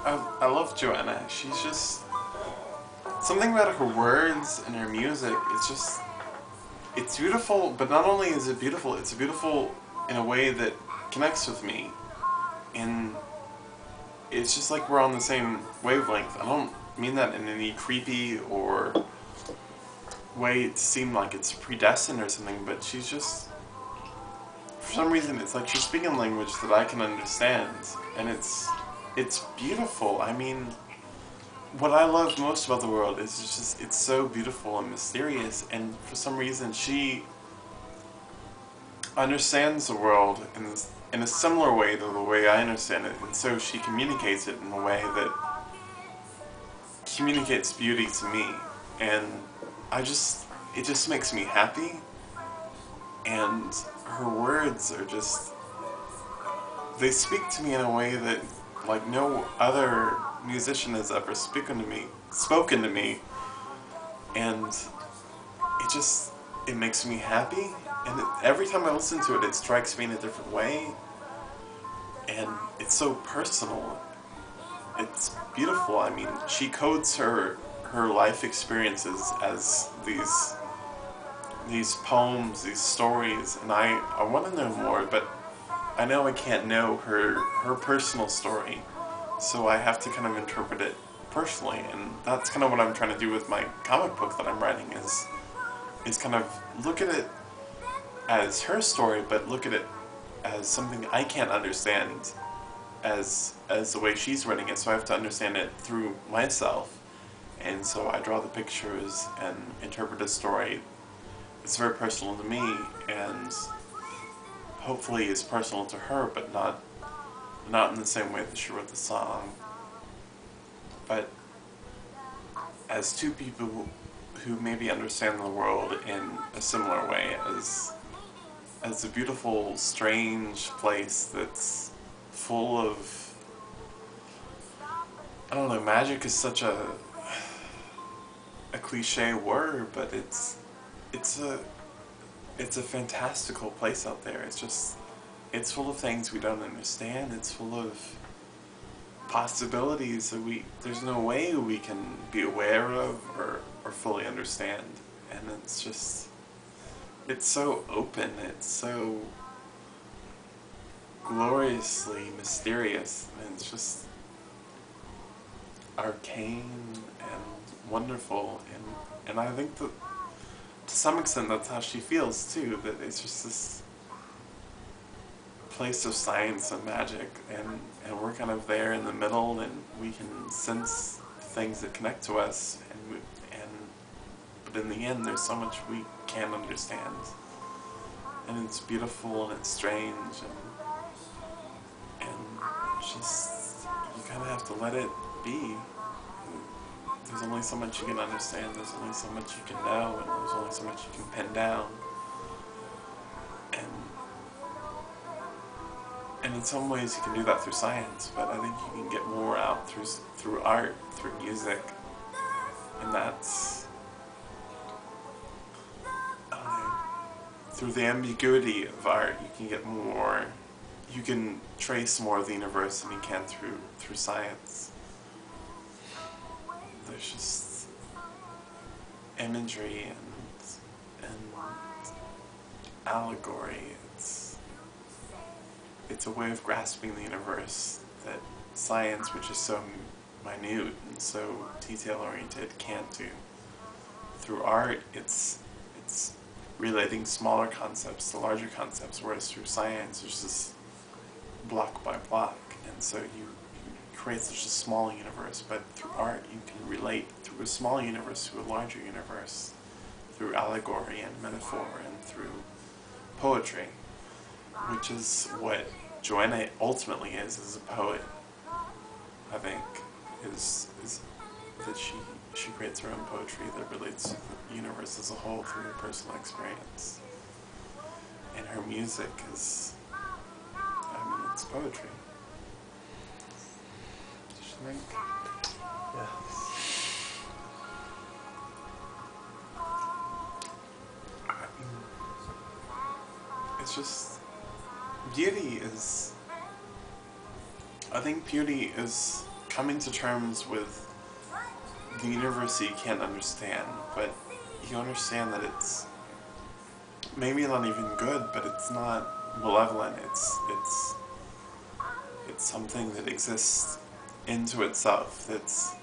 I love Joanna. She's just, something about her words and her music, it's beautiful, but not only is it beautiful, it's beautiful in a way that connects with me. And it's just like we're on the same wavelength. I don't mean that in any creepy or way to seem like it's predestined or something, but she's just, for some reason, it's like she's speaking a language that I can understand, and it's beautiful. I mean, what I love most about the world is just, it's so beautiful and mysterious, and for some reason she understands the world in a similar way to the way I understand it, and so she communicates it in a way that communicates beauty to me, and it just makes me happy, and her words are just, they speak to me in a way that like no other musician has ever spoken to me, and it makes me happy, and every time I listen to it, it strikes me in a different way, and it's so personal. It's beautiful. I mean, she codes her life experiences as these poems, these stories, and I want to know more, but I know I can't know her personal story, so I have to kind of interpret it personally, and that's kind of what I'm trying to do with my comic book that I'm writing, is kind of look at it as her story, but look at it as something I can't understand as the way she's writing it, so I have to understand it through myself, and so I draw the pictures and interpret the story. It's very personal to me, and hopefully is personal to her, but not in the same way that she wrote the song. But as two people who maybe understand the world in a similar way, as a beautiful, strange place that's full of, I don't know, magic is such a cliche word, but it's a fantastical place out there. It's full of things we don't understand. It's full of possibilities that there's no way we can be aware of or fully understand. And it's so open, it's so gloriously mysterious, and it's just arcane and wonderful, and I think that to some extent that's how she feels too, that it's just this place of science and magic, and we're kind of there in the middle, and we can sense things that connect to us, but in the end there's so much we can't understand, and it's beautiful and it's strange, and just, you kind of have to let it be. There's only so much you can understand, there's only so much you can know, and there's only so much you can pin down. And in some ways you can do that through science, but I think you can get more out through art, through music, and that's, I don't know, through the ambiguity of art you can get more, you can trace more of the universe than you can through science. There's just imagery and allegory. It's a way of grasping the universe that science, which is so minute and so detail-oriented, can't do. Through art, it's relating smaller concepts to larger concepts, whereas through science, it's just block by block, and so you create such a small universe, but through art you can relate through a small universe to a larger universe, through allegory and metaphor and through poetry, which is what Joanna ultimately is as a poet, I think, is that she creates her own poetry that relates to the universe as a whole through her personal experience. And her music is, I mean, it's poetry. Don't you think? Yeah. It's just, beauty is, I think beauty is coming to terms with the universe you can't understand, but you understand that it's maybe not even good, but it's not malevolent. It's something that exists into itself. That's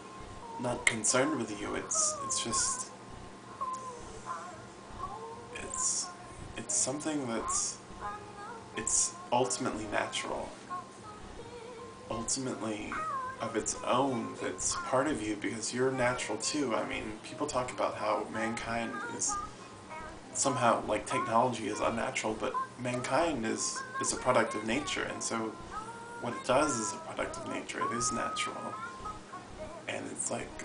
not concerned with you. It's just it's something it's ultimately natural, ultimately of its own, that's part of you because you're natural too. I mean, people talk about how mankind is somehow, like, technology is unnatural, but mankind is a product of nature, and so what it does is a product of nature. It is natural. And it's like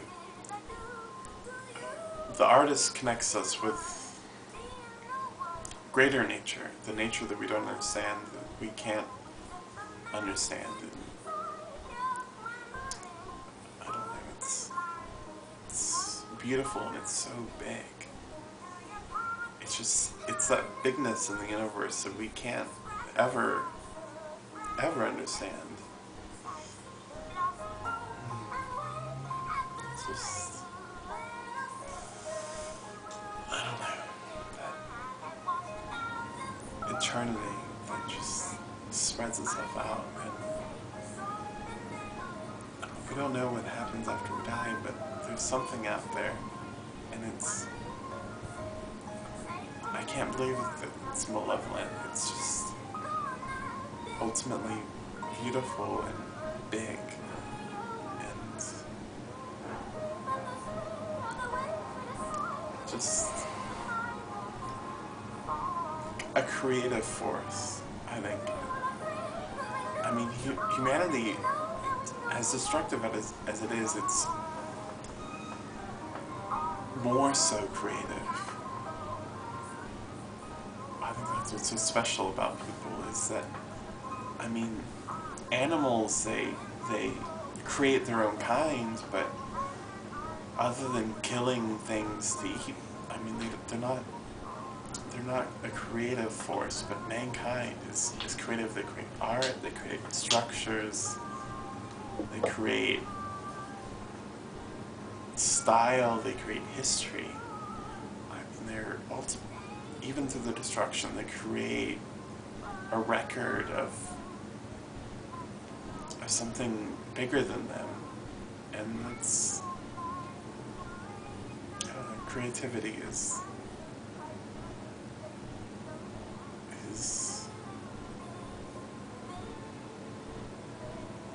the artist connects us with greater nature, the nature that we don't understand, that we can't understand. And I don't know, it's beautiful and it's so big. It's that bigness in the universe that we can't ever understand. It's just, I don't know, that eternity that just spreads itself out, and we don't know what happens after we die, but there's something out there, and I can't believe that it's malevolent. It's just ultimately beautiful and big, and just a creative force, I think. I mean, humanity, as destructive as it is, it's more so creative. I think that's what's so special about people, is that, I mean, animals, they create their own kind, but other than killing things to eat, I mean, they're not a creative force. But mankind is creative. They create art, they create structures, they create style, they create history. I mean, they're even through the destruction, they create a record of something bigger than them, and that's, I don't know, creativity is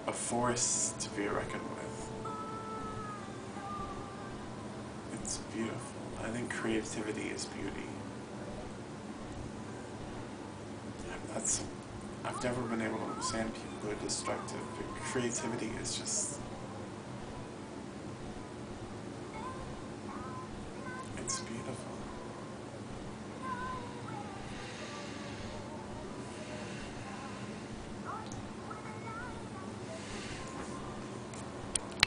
a force to be reckoned with. It's beautiful. I think creativity is beauty. I've never been able to understand people who are destructive, but creativity is just